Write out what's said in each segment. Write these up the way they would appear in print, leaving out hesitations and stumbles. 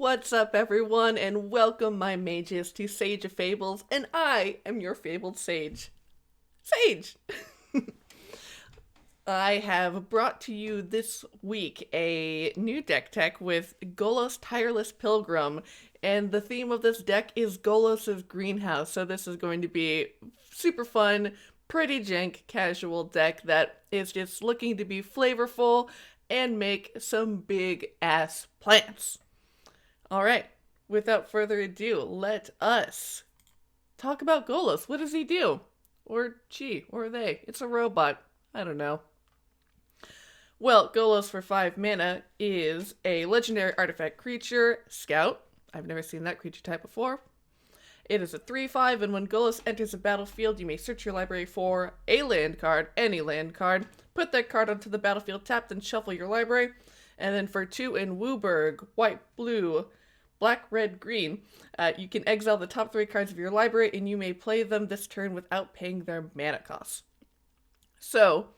What's up, everyone, and welcome, my mages, to Sage of Fables, and I am your fabled sage. Sage! I have brought to you this week a new deck tech with Golos Tireless Pilgrim, and the theme of this deck is Golos' Greenhouse, so this is going to be super fun, pretty jank, casual deck that is just looking to be flavorful and make some big-ass plants. Alright, without further ado, let us talk about Golos. What does he do? Or she, or they. It's a robot. I don't know. Well, Golos for 5 mana is a legendary artifact creature, Scout. I've never seen that creature type before. It is a 3/5, and when Golos enters a battlefield, you may search your library for a land card, any land card, put that card onto the battlefield tapped, and shuffle your library. And then for 2 in Wooburg, white, blue, black, red, green, you can exile the top 3 cards of your library, and you may play them this turn without paying their mana costs. So,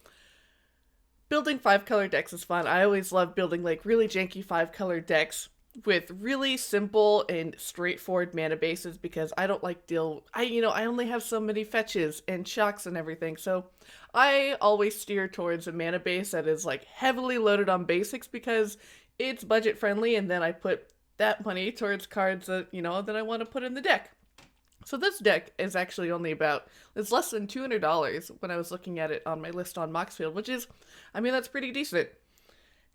building 5-color decks is fun. I always love building like really janky 5-color decks with really simple and straightforward mana bases because I don't like I only have so many fetches and shocks and everything. So I always steer towards a mana base that is like heavily loaded on basics because it's budget friendly, and then I put that money towards cards that, that I want to put in the deck. So this deck is actually only it's less than $200 when I was looking at it on my list on Moxfield, which is, that's pretty decent.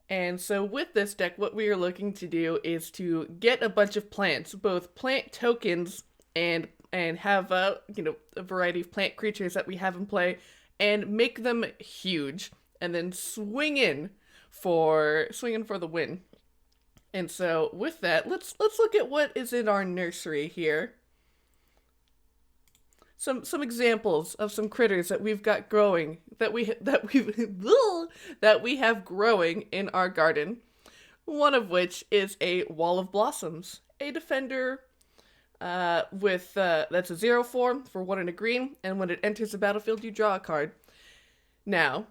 And so with this deck, what we are looking to do is to get a bunch of plants, both plant tokens and have a variety of plant creatures that we have in play, and make them huge, and then swing in for the win. And so with that, let's look at what is in our nursery here. Some examples of some critters that we've got growing, that we have growing in our garden. One of which is a Wall of Blossoms, a defender with that's a 0/4 for 1 and a green, and when it enters the battlefield, you draw a card. Now,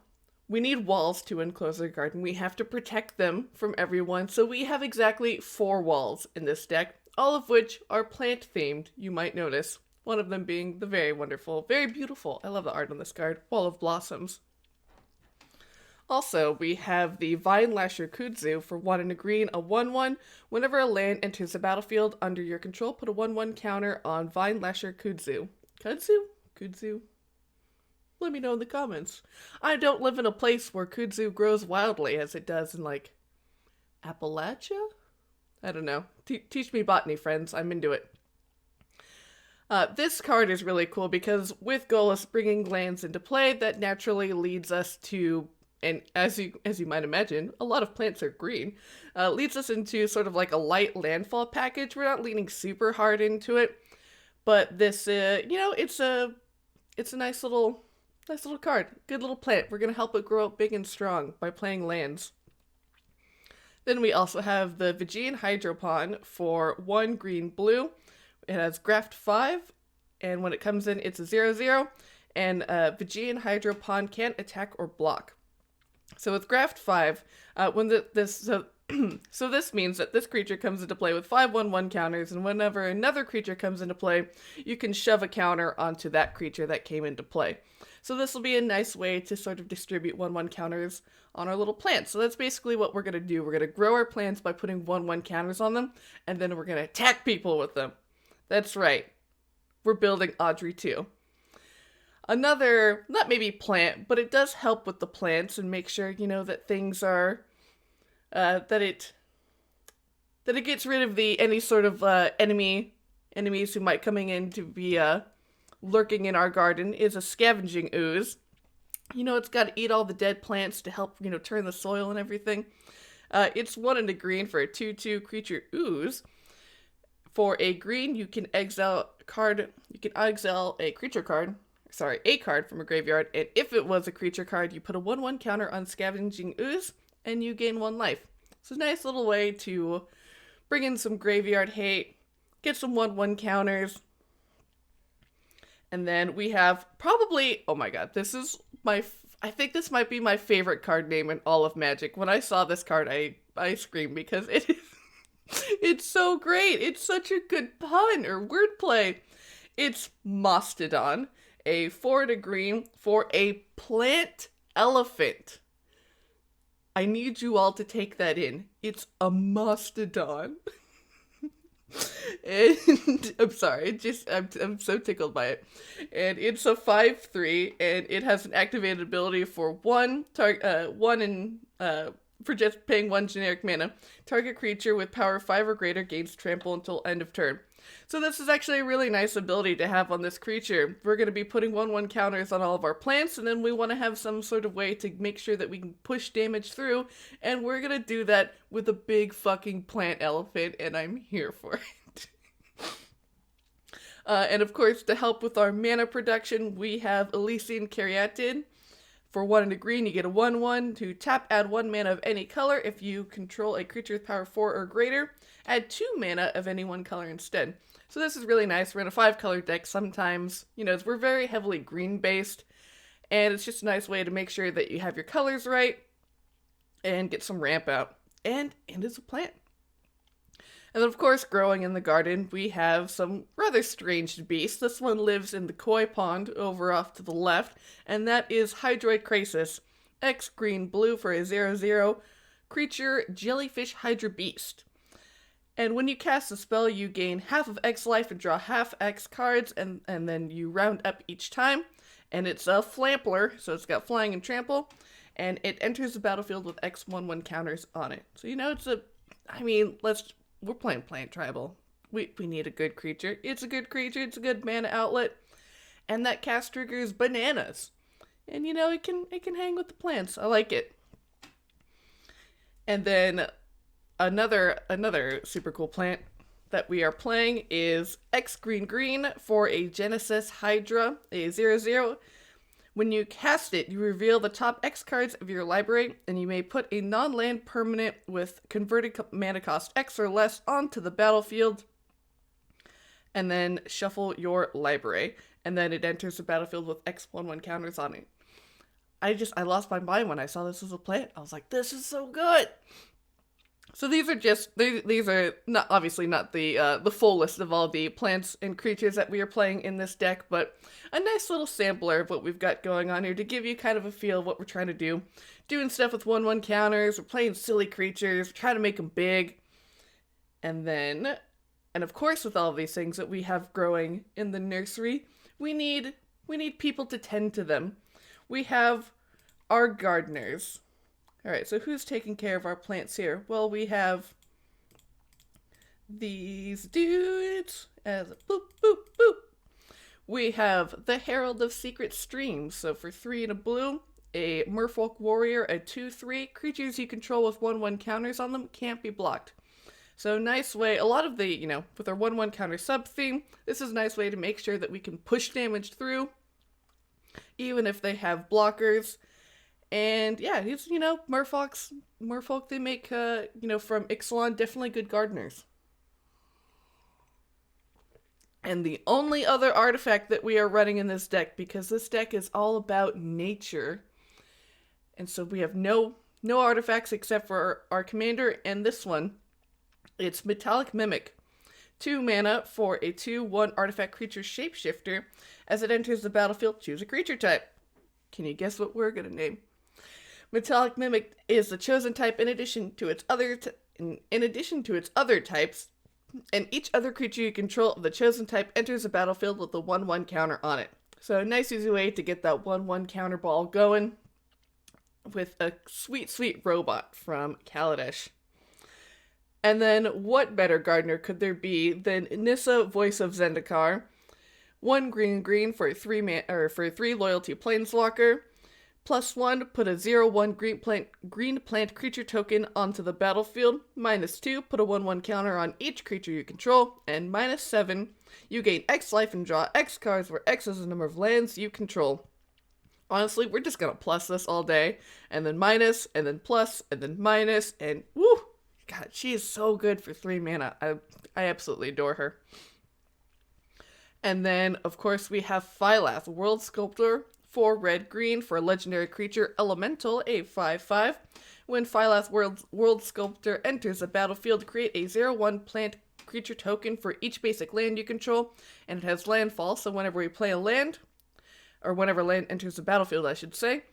we need walls to enclose our garden. We have to protect them from everyone, so we have exactly 4 walls in this deck, all of which are plant-themed, you might notice. One of them being the very wonderful, very beautiful, I love the art on this card, Wall of Blossoms. Also, we have the Vine Lasher Kudzu for 1 and a green, a 1/1. Whenever a land enters the battlefield under your control, put a 1/1 counter on Vine Lasher Kudzu. Kudzu? Let me know in the comments. I don't live in a place where kudzu grows wildly as it does in, Appalachia? I don't know. Teach me botany, friends. I'm into it. This card is really cool because with Golos bringing lands into play, that naturally leads us to, and as you might imagine, a lot of plants are green, leads us into sort of like a light landfall package. We're not leaning super hard into it, but this, it's a nice little card. Good little plant. We're going to help it grow up big and strong by playing lands. Then we also have the Vygean Hydropon for 1 green blue. It has Graft 5, and when it comes in, it's a 0/0, and Vygean Hydropon can't attack or block. So with Graft 5, so this means that this creature comes into play with 5/1/1 counters, and whenever another creature comes into play, you can shove a counter onto that creature that came into play. So this will be a nice way to sort of distribute 1/1 counters on our little plants. So that's basically what we're going to do. We're going to grow our plants by putting 1/1 counters on them, and then we're going to attack people with them. That's right. We're building Audrey too. Another, not maybe plant, but it does help with the plants and make sure, that things are, that it gets rid of any sort of enemies who might coming in to be lurking in our garden, is a Scavenging Ooze. It's got to eat all the dead plants to help, turn the soil and everything. It's 1 and a green for a 2/2 creature ooze. For a green, you can exile a creature card. A card from a graveyard, and if it was a creature card, you put a 1/1 counter on Scavenging Ooze, and you gain 1 life. So nice little way to bring in some graveyard hate, get some 1/1 counters. And then we have probably, oh my god, I think this might be my favorite card name in all of Magic. When I saw this card, I screamed because it is It's so great. It's such a good pun or wordplay. It's Mastodon, a 4 for a plant elephant. I need you all to take that in. It's a mastodon. And I'm sorry, I'm so tickled by it. And it's a 5/3, and it has an activated ability for one in for just paying one generic mana. Target creature with power 5 or greater gains trample until end of turn. So this is actually a really nice ability to have on this creature. We're going to be putting 1/1 counters on all of our plants, and then we want to have some sort of way to make sure that we can push damage through, and we're going to do that with a big fucking plant elephant, and I'm here for it. And of course, to help with our mana production, we have Elysian Caryatid. For 1 and a green, you get a 1/1 to tap, add 1 mana of any color. If you control a creature with power 4 or greater, add 2 mana of any one color instead. So this is really nice. We're in a 5-color deck sometimes. You know, we're very heavily green-based, and it's just a nice way to make sure that you have your colors right and get some ramp out. And it's a plant. And then, of course, growing in the garden, we have some rather strange beasts. This one lives in the koi pond over off to the left, and that is Hydroid Crasis. X green blue for a 0/0 creature jellyfish hydra beast. And when you cast a spell, you gain half of X life and draw half X cards, and then you round up each time. And it's a flampler, so it's got flying and trample, and it enters the battlefield with X 1/1 counters on it. So, you know, we're playing Plant Tribal. We need a good creature. It's a good creature. It's a good mana outlet. And that cast triggers bananas. And, you know, it can hang with the plants. I like it. And then another super cool plant that we are playing is X green green for a Genesis Hydra, a 0/0. When you cast it, you reveal the top X cards of your library, and you may put a non-land permanent with converted mana cost X or less onto the battlefield, and then shuffle your library, and then it enters the battlefield with X 1/1 counters on it. I lost my mind when I saw this as a plant. I was like, this is so good! So these are not obviously not the full list of all the plants and creatures that we are playing in this deck, but a nice little sampler of what we've got going on here to give you kind of a feel of what we're trying to do. Doing stuff with 1/1 counters, we're playing silly creatures, we're trying to make them big. And of course with all of these things that we have growing in the nursery, we need people to tend to them. We have our gardeners. Alright, so who's taking care of our plants here? Well, we have these dudes as a boop, boop, boop. We have the Herald of Secret Streams. So for 3 and a blue, a Merfolk Warrior, a 2/3. Creatures you control with 1/1 counters on them can't be blocked. So nice way, a lot of the, you know, with our 1/1 counter sub-theme, this is a nice way to make sure that we can push damage through, even if they have blockers. And yeah, he's, you know, Merfolk, they make, you know, from Ixalan, definitely good gardeners. And the only other artifact that we are running in this deck, because this deck is all about nature, and so we have no artifacts except for our commander and this one. It's Metallic Mimic. 2 mana for a 2/1 artifact creature shapeshifter. As it enters the battlefield, choose a creature type. Can you guess what we're gonna name? Metallic Mimic is the chosen type in addition to its other types, and each other creature you control of the chosen type enters the battlefield with a 1/1 counter on it. So a nice easy way to get that 1/1 counter ball going with a sweet, sweet robot from Kaladesh. And then what better gardener could there be than Nissa, Voice of Zendikar? 1 green for a 3 loyalty planeswalker. +1, put a 0/1 green plant creature token onto the battlefield. -2, put a 1/1 counter on each creature you control. And -7, you gain X life and draw X cards, where X is the number of lands you control. Honestly, we're just gonna plus this all day, and then minus, and then plus, and then minus, and woo! God, she is so good for 3 mana. I absolutely adore her. And then, of course, we have Phylath, World Sculptor, 4 red-green for a legendary creature, Elemental, a 5/5. When Phylath World Sculptor enters the battlefield, create a 0/1 plant creature token for each basic land you control, and it has landfall, so whenever we play a land, or whenever land enters the battlefield, I should say,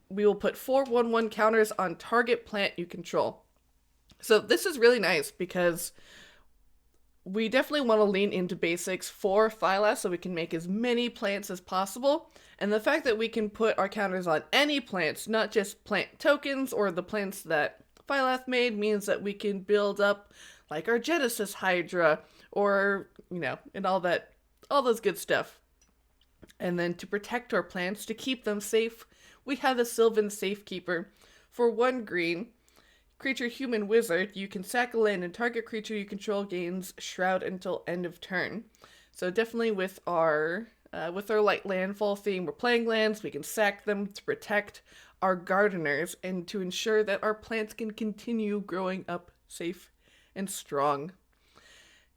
we will put 4/1/1 counters on target plant you control. So this is really nice because we definitely want to lean into basics for Phylath so we can make as many plants as possible. And the fact that we can put our counters on any plants, not just plant tokens or the plants that Phylath made, means that we can build up like our Genesis Hydra or, and all those good stuff. And then to protect our plants, to keep them safe, we have the Sylvan Safekeeper. For 1 green, creature human wizard, you can sack a land and target creature you control gains Shroud until end of turn. So definitely with our light landfall theme, we're playing lands, we can sack them to protect our gardeners and to ensure that our plants can continue growing up safe and strong.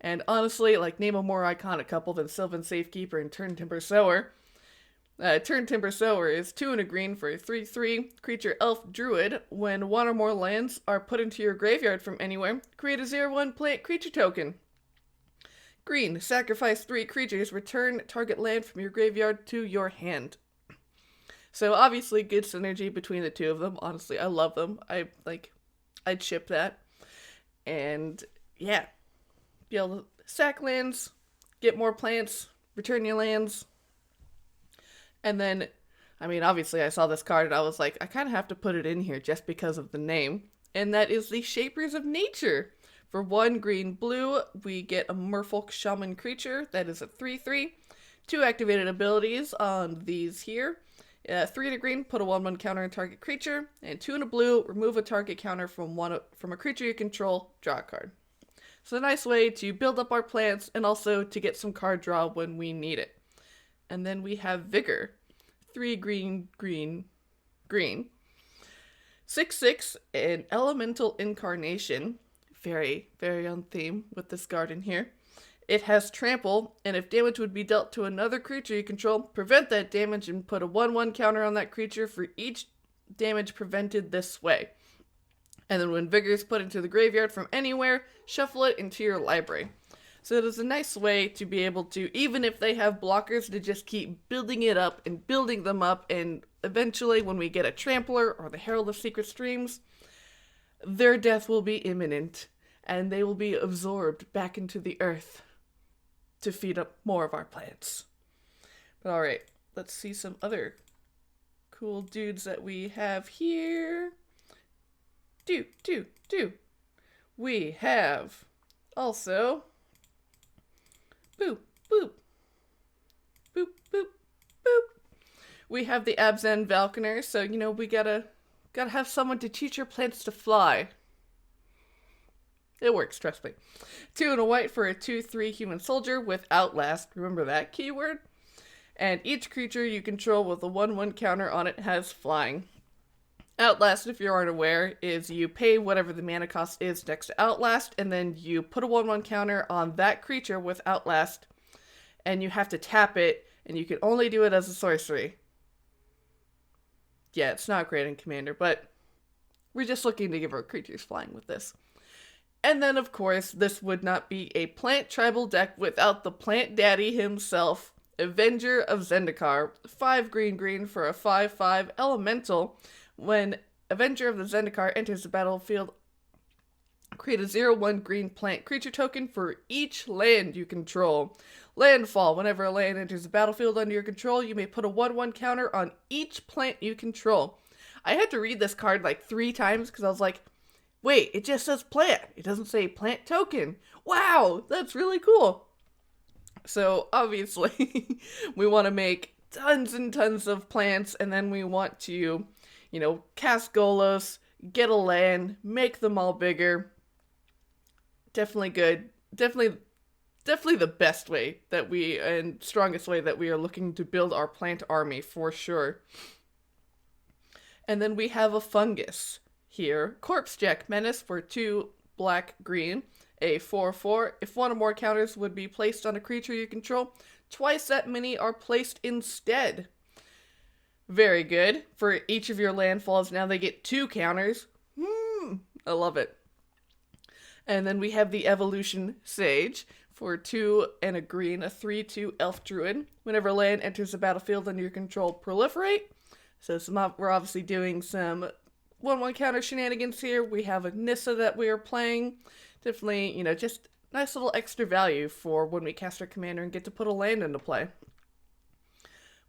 And honestly, name a more iconic couple than Sylvan Safekeeper and Turn Timber Sower. Turn Timber Sower is 2 and a green for a 3/3 creature elf druid. When 1 or more lands are put into your graveyard from anywhere, create a 0/1 plant creature token. Green, sacrifice 3 creatures, return target land from your graveyard to your hand. So obviously good synergy between the two of them. Honestly, I love them. I'd ship that. And yeah, be able to sack lands, get more plants, return your lands. And then, obviously I saw this card and I was like, I kind of have to put it in here just because of the name. And that is the Shapers of Nature. For 1 green blue, we get a Merfolk Shaman creature. That is a 3/3. 2 activated abilities on these here. 3 and a green, put a 1/1 counter on target creature. And 2 and a blue, remove a target counter from a creature you control, draw a card. So a nice way to build up our plants and also to get some card draw when we need it. And then we have Vigor. 3 green, green, green. 6/6, an Elemental Incarnation. Very, very on theme with this garden here. It has Trample, and if damage would be dealt to another creature you control, prevent that damage and put a 1/1 counter on that creature for each damage prevented this way. And then when Vigor is put into the graveyard from anywhere, shuffle it into your library. So it is a nice way to be able to, even if they have blockers, to just keep building it up and building them up, and eventually when we get a Trampler or the Herald of Secret Streams, their death will be imminent, and they will be absorbed back into the earth to feed up more of our plants. But alright, let's see some other cool dudes that we have here. We have also boop, boop, boop, boop, boop. We have the Abzan Valconer, so we gotta have someone to teach your plants to fly. It works, trust me. 2 and a white for a 2/3 human soldier with Outlast. Remember that keyword? And each creature you control with a 1/1 counter on it has flying. Outlast, if you aren't aware, is you pay whatever the mana cost is next to Outlast, and then you put a 1/1 counter on that creature with Outlast, and you have to tap it, and you can only do it as a sorcery. Yeah, it's not great in Commander, but we're just looking to give our creatures flying with this. And then, of course, this would not be a plant tribal deck without the plant daddy himself, Avenger of Zendikar. 5 green green for a 5/5 elemental. When Avenger of the Zendikar enters the battlefield, create a 0/1 green plant creature token for each land you control. Landfall. Whenever a land enters the battlefield under your control, you may put a 1/1 counter on each plant you control. I had to read this card 3 times because I was like, wait, it just says plant. It doesn't say plant token. Wow, that's really cool. So obviously we want to make tons and tons of plants, and then we want to, cast Golos, get a land, make them all bigger. Definitely good. Definitely the best way and strongest way that we are looking to build our plant army for sure. And then we have a fungus here. Corpse Jack Menace for 2 black green. A 4/4. If 1 or more counters would be placed on a creature you control, twice that many are placed instead. Very good. For each of your landfalls, now they get 2 counters. I love it. And then we have the Evolution Sage for 2 and a green, a 3/2 Elf Druid. Whenever land enters the battlefield under your control, proliferate. So we're obviously doing some 1/1 counter shenanigans here. We have a Nissa that we are playing. Definitely, just nice little extra value for when we cast our commander and get to put a land into play.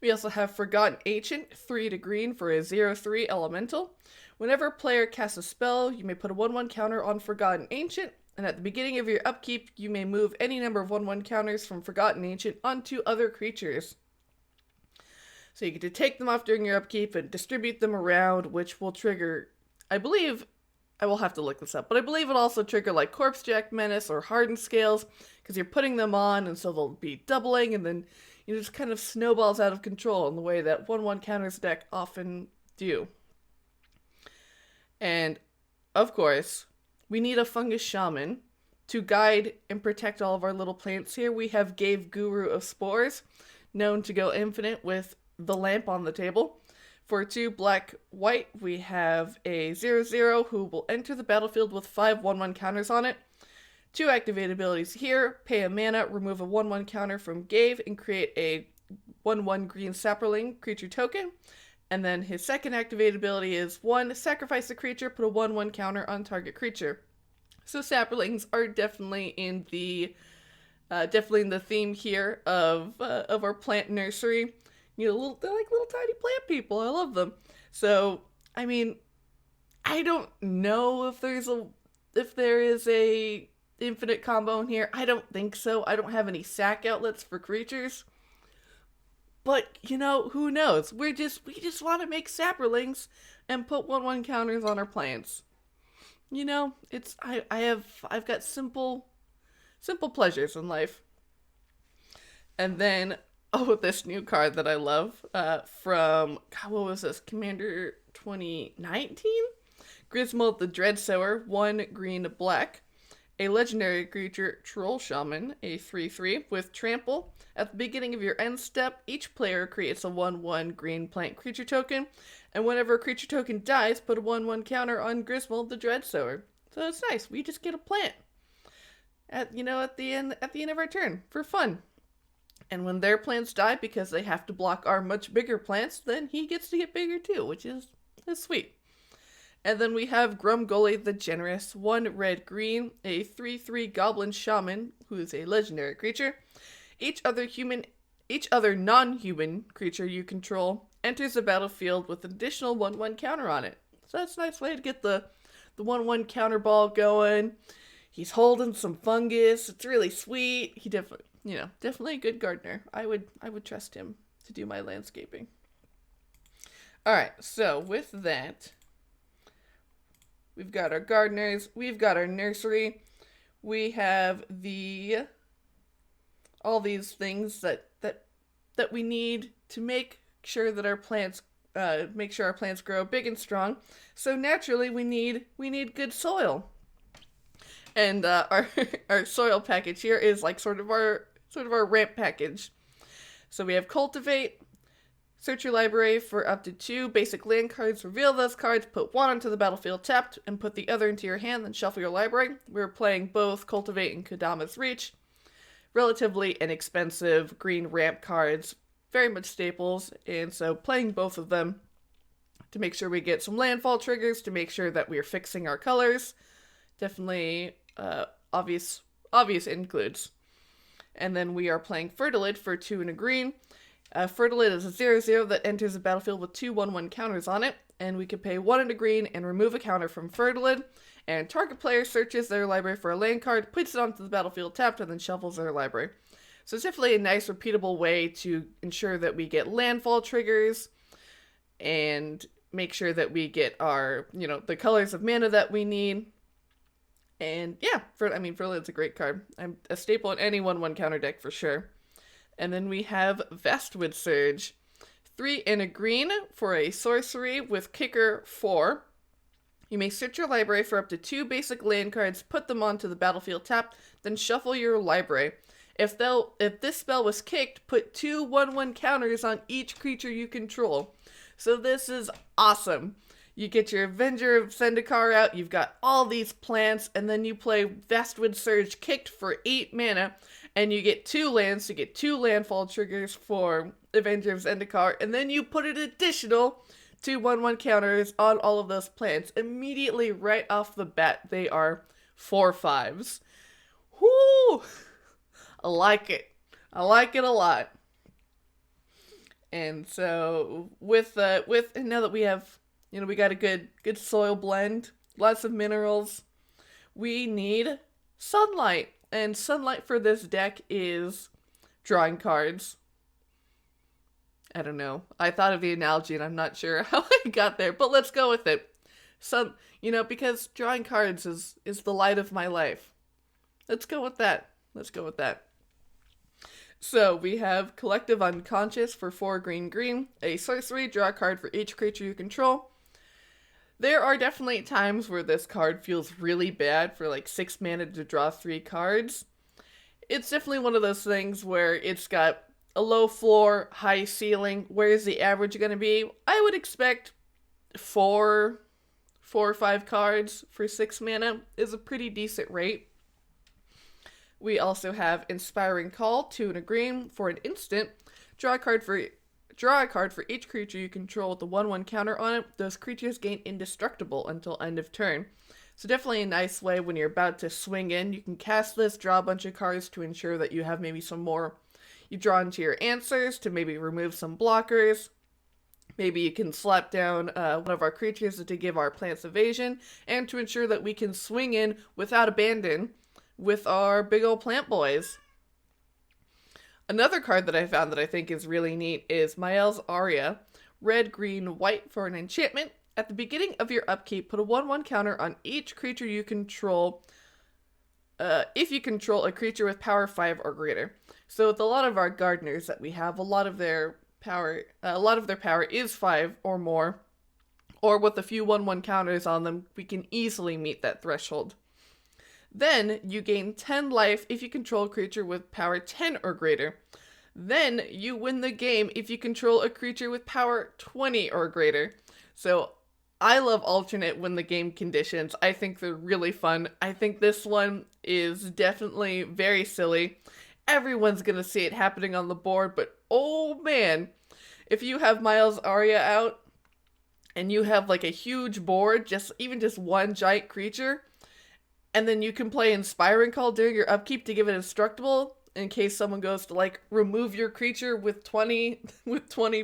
We also have Forgotten Ancient, 3 to green for a 0/3 elemental. Whenever a player casts a spell, you may put a 1/1 counter on Forgotten Ancient, and at the beginning of your upkeep, you may move any number of 1/1 counters from Forgotten Ancient onto other creatures. So you get to take them off during your upkeep and distribute them around, which will trigger, I believe, I will have to look this up, but I believe it'll also trigger like Corpsejack Menace or Hardened Scales, because you're putting them on, and so they'll be doubling, and then just kind of snowballs out of control in the way that 1/1 counters deck often do. And, of course, we need a Fungus Shaman to guide and protect all of our little plants here. We have Gave Guru of Spores, known to go infinite with the lamp on the table. For 2 black-white, we have a 0/0 who will enter the battlefield with 5 1/1 counters on it. 2 activated abilities here. Pay a mana, remove a 1/1 counter from Gave, and create a 1/1 green Sapperling creature token. And then his second activated ability is 1, sacrifice a creature, put a 1/1 counter on target creature. So Sapperlings are definitely in the theme here of our plant nursery. They're like little tiny plant people. I love them. So, I mean, I don't know if there is a infinite combo in here. I don't think so. I don't have any sack outlets for creatures. But, who knows? We just want to make Sapperlings and put 1/1 counters on our plants. I've got simple pleasures in life. And then, this new card that I love, from, what was this? Commander 2019? Griswold the Dreadsower, 1 green black. A legendary creature, Troll Shaman, a 3/3 with trample. At the beginning of your end step, each player creates a 1/1 green plant creature token, and whenever a creature token dies, put a 1/1 counter on Griswold the Dreadsower. So it's nice. We just get a plant at the end of our turn for fun. And when their plants die because they have to block our much bigger plants, then he gets to get bigger too, which is sweet. And then we have Grumgully the Generous, 1 red-green, a 3/3 Goblin Shaman, who is a legendary creature. Each other non-human creature you control enters the battlefield with an additional 1/1 counter on it. So that's a nice way to get the 1/1 counter ball going. He's holding some fungus. It's really sweet. He definitely a good gardener. I would trust him to do my landscaping. All right, so with that, we've got our gardeners, we've got our nursery, we have all these things that we need to make sure that our plants grow big and strong. So naturally, we need good soil, and our soil package here is like sort of our ramp package. So we have Cultivate. Search your library for up to 2 basic land cards, reveal those cards, put 1 onto the battlefield tapped, and put the other into your hand, then shuffle your library. We're playing both Cultivate and Kodama's Reach. Relatively inexpensive green ramp cards, very much staples, and so playing both of them to make sure we get some landfall triggers, to make sure that we're fixing our colors. Definitely obvious includes. And then we are playing Fertilid for 2 and a green. Fertilid is a 0/0 that enters the battlefield with 2 1/1 counters on it, and we can pay 1 and a green and remove a counter from Fertilid, and target player searches their library for a land card, puts it onto the battlefield tapped, and then shuffles their library. So it's definitely a nice, repeatable way to ensure that we get landfall triggers, and make sure that we get our, the colors of mana that we need. And yeah, Fertilid's a great card. I'm a staple in any 1/1 counter deck for sure. And then we have Vastwood Surge. 3 and a green for a sorcery with kicker 4. You may search your library for up to 2 basic land cards, put them onto the battlefield tapped, then shuffle your library. If this spell was kicked, put 2 1/1 counters on each creature you control. So this is awesome. You get your Avenger of Zendikar out, you've got all these plants, and then you play Vastwood Surge kicked for 8 mana, and you get 2 lands, so you get 2 landfall triggers for Avenger of Zendikar, and then you put an additional 2 1/1 counters on all of those plants. Immediately, right off the bat, they are 4/5s. Whoo! I like it. I like it a lot. And so with and now that we have, we got a good soil blend, lots of minerals, we need sunlight. And sunlight for this deck is drawing cards. I don't know. I thought of the analogy and I'm not sure how I got there, but let's go with it. Because drawing cards is the light of my life. Let's go with that. So we have Collective Unconscious for 4 green, a sorcery, draw a card for each creature you control. There are definitely times where this card feels really bad for like 6 mana to draw 3 cards. It's definitely one of those things where it's got a low floor, high ceiling. Where is the average going to be? I would expect 4 or 5 cards for 6 mana is a pretty decent rate. We also have Inspiring Call, 2 and a green for an instant. Draw a card for each creature you control with a 1/1 counter on it. Those creatures gain indestructible until end of turn. So definitely a nice way when you're about to swing in. You can cast this, draw a bunch of cards to ensure that you have maybe some more. You draw into your answers to maybe remove some blockers. Maybe you can slap down one of our creatures to give our plants evasion, and to ensure that we can swing in without abandon with our big old plant boys. Another card that I found that I think is really neat is Mael's Aria. Red, green, white for an enchantment. At the beginning of your upkeep, put a 1/1 counter on each creature you control if you control a creature with power 5 or greater. So with a lot of our gardeners that we have, a lot of their power is 5 or more. Or with a few 1/1 counters on them, we can easily meet that threshold. Then you gain 10 life if you control a creature with power 10 or greater. Then you win the game if you control a creature with power 20 or greater. So I love alternate win the game conditions. I think they're really fun. I think this one is definitely very silly. Everyone's gonna see it happening on the board, but oh man, if you have Mael's Aria out and you have like a huge board, just one giant creature, and then you can play Inspiring Call during your upkeep to give it indestructible in case someone goes to like remove your creature with 20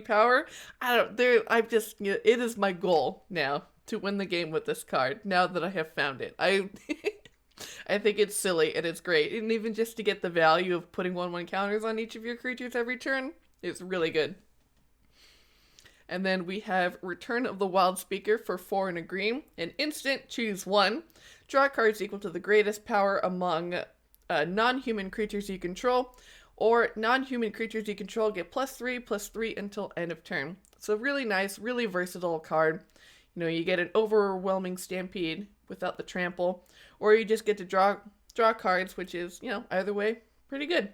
power. It is my goal now to win the game with this card now that I have found it. I think it's silly and it's great. And even just to get the value of putting 1/1 counters on each of your creatures every turn, it's really good. And then we have Return of the Wild Speaker for 4 and a green. An instant, choose 1. Draw cards equal to the greatest power among non-human creatures you control, or non-human creatures you control get +3/+3 until end of turn. So really nice, really versatile card. You get an overwhelming stampede without the trample, or you just get to draw cards, which is, either way, pretty good.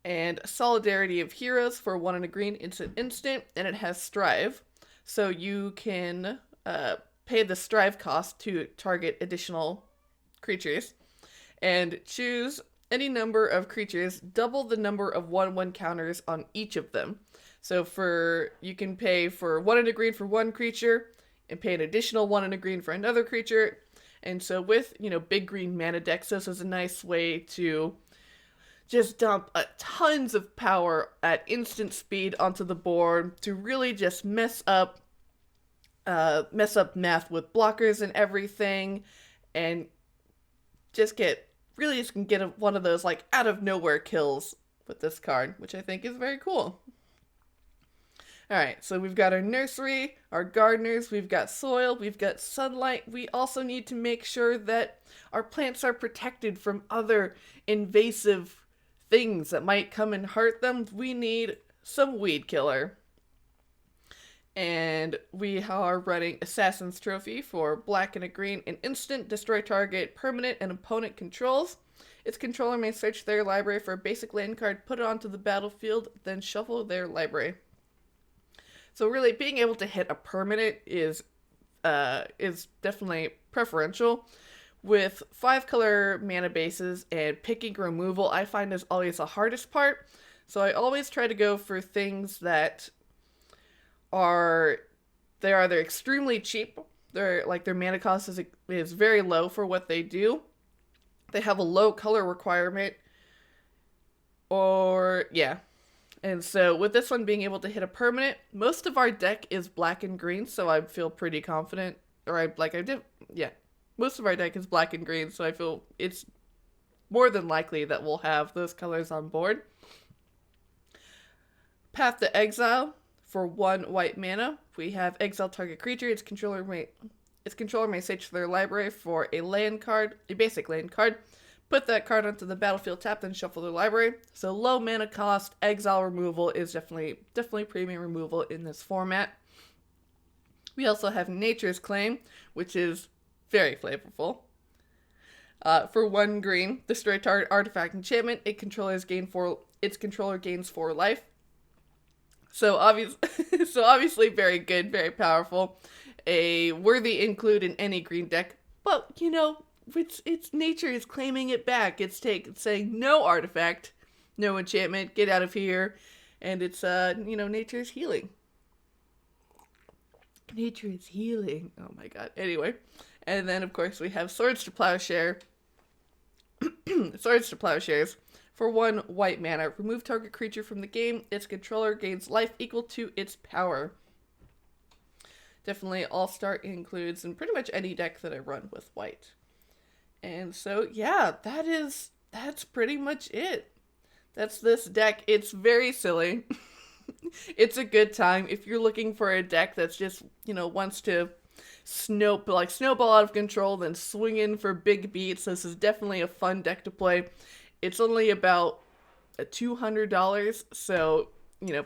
And Solidarity of Heroes for 1 and a green, it's an instant, and it has Strive. So you can pay the Strive cost to target additional creatures, and choose any number of creatures, double the number of 1/1 counters on each of them. So you can pay for 1 and a green for one creature, and pay an additional 1 and a green for another creature. And so with, big green mana decks, this is a nice way to just dump tons of power at instant speed onto the board to really just mess up math with blockers and everything, and just get one of those like out of nowhere kills with this card, which I think is very cool. Alright, so we've got our nursery, our gardeners, we've got soil, we've got sunlight. We also need to make sure that our plants are protected from other invasive things that might come and hurt them. We need some weed killer. And we are running Assassin's Trophy for black and a green. An instant, destroy target permanent and opponent controls. Its controller may search their library for a basic land card, put it onto the battlefield, then shuffle their library. So really, being able to hit a permanent is definitely preferential. With 5-color mana bases and picking removal, I find is always the hardest part. So I always try to go for things that they're either extremely cheap, their mana cost is very low for what they do. They have a low color requirement, or yeah. And so with this one being able to hit a permanent, most of our deck is black and green, so I feel pretty confident. Or I did, yeah. Most of our deck is black and green, so I feel it's more than likely that we'll have those colors on board. Path to Exile for 1 white mana. We have exile target creature. Its controller may search their library for a land card, a basic land card. Put that card onto the battlefield tap, then shuffle their library. So low mana cost, exile removal is definitely premium removal in this format. We also have Nature's Claim, which is very flavorful. For 1 green, destroy target artifact enchantment. Its controller gains 4 life. So obviously very good, very powerful. A worthy include in any green deck. But, it's nature is claiming it back. It's saying no artifact, no enchantment, get out of here. And it's, nature is healing. Nature is healing. Oh my god. Anyway. And then, of course, we have Swords to Plowshare. Swords to Plowshares. For 1 white mana, remove target creature from the game. Its controller gains life equal to its power. Definitely all-star includes in pretty much any deck that I run with white. And so, yeah, that's pretty much it. That's this deck. It's very silly. It's a good time. If you're looking for a deck that's just, wants to snowball out of control, then swing in for big beats, this is definitely a fun deck to play. It's only about $200, so,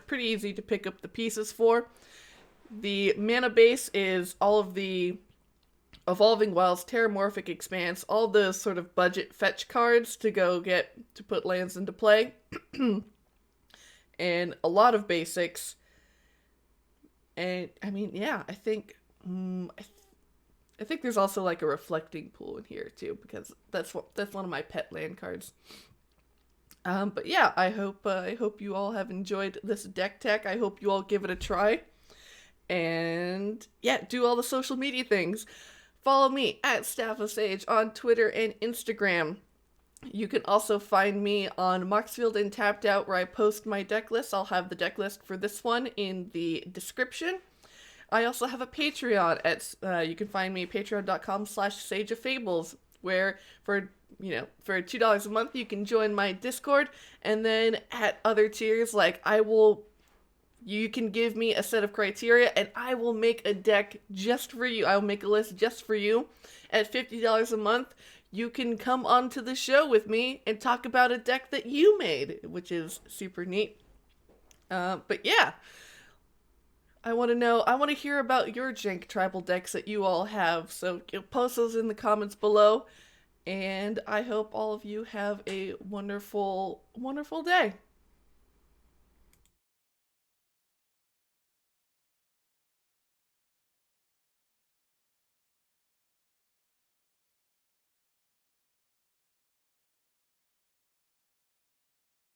pretty easy to pick up the pieces for. The mana base is all of the Evolving Wilds, Terramorphic Expanse, all the sort of budget fetch cards to put lands into play. And a lot of basics. And, I think I think there's also like a reflecting pool in here too, because that's one of my pet land cards. But yeah, I hope you all have enjoyed this deck tech. I hope you all give it a try. And yeah, do all the social media things. Follow me at Staff of Sage on Twitter and Instagram. You can also find me on Moxfield and Tapped Out, where I post my deck list. I'll have the deck list for this one in the description. I also have a Patreon you can find me at patreon.com/sageoffables, where for $2 a month you can join my Discord, and then at other tiers, you can give me a set of criteria and I will make a deck just for you. I will make a list just for you. At $50 a month, you can come onto the show with me and talk about a deck that you made, which is super neat. But yeah, I want to hear about your jank tribal decks that you all have. So post those in the comments below. And I hope all of you have a wonderful, wonderful day.